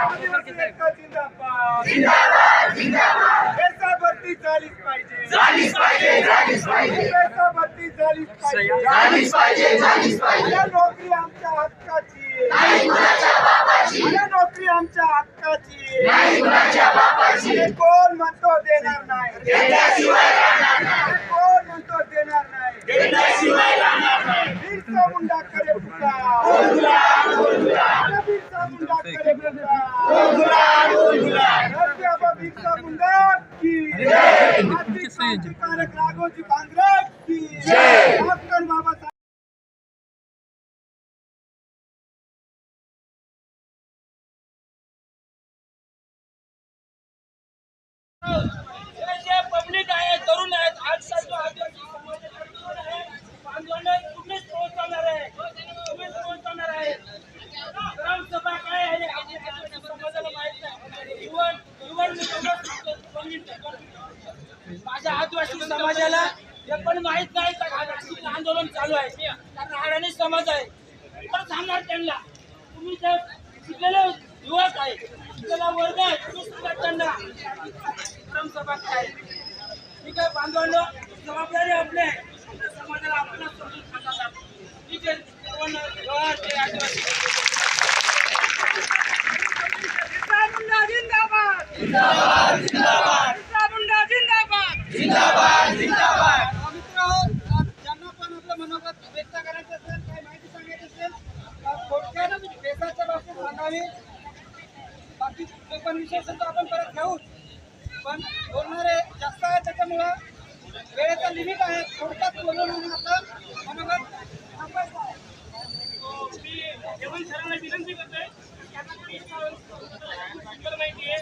आदिवासी एकता जिंदाबाद जिंदाबाद जिंदाबाद। पैसा भरती झालीच पाहिजे झालीच पाहिजे झालीच पाहिजे। पैसा भरती झालीच पाहिजे झालीच पाहिजे झालीच पाहिजे। नोकरी आमच्या हक्काची नाही कुणाच्या बापाची। नोकरी आमच्या हक्काची नाही कुणाच्या बापाची। कोण म्हणतो देणार नाही देण्याशिवाय राहणार नाही। कोण म्हणतो देणार नाही देण्याशिवाय राहणार नाही। बिरसा मुंडा करे पुकार बिरसा मुंडा करे पुकार। बिरसा मुंडा की आर्थिक क्रांतिकारक राघोजी भांगरे की डॉक्टर बाबासाहेब। पब्लिक आहे, तरुण आहेत, आजचा जो आदिवासी समाज आहे आंदोलन तुम्हीच पोहोचवणार आहे, तुम्हीच पोहोचवणार आहे। ग्रामसभा काय आहे आपल्या समाजाला माहित नाही। माझ्या आदिवासी समाजाला हे पण माहित नाही का आंदोलन चालू आहे, कारण अडाणी समाज आहे। पण सांगणार त्यांना तुम्ही जर शिकलेले युवक आहे, शिकलेला वर्ग आहे, तुम्ही सांगा त्यांना ग्रामसभा काय। ठीक आहे बांधवांनो, जबाबदारी आपली आहे, आपल्या समाजाला आपल्याला समजून सांगायला। ठीक आहे सर्वांना आदिवासी जिंदाबाद जिंदाबाद जिंदाबाद जिंदाबाद जिंदाबाद जिंदाबाद। मित्र, ज्यांना पण आपलं मनोगत व्यक्त करायचं असेल, काही माहिती सांगायची असेल, थोडक्यात देशाच्या बाबतीत सांगावी। बाकी जो पण विषय असेल तो आपण परत घेऊ, पण बोलणारे जास्त आहे त्याच्यामुळं वेळेचा लिमिट आहे। थोडक्यात बोलून आपलं मनोगत थांबायचं आहे। जेवण सरांना विनंती करतोय माहिती आहे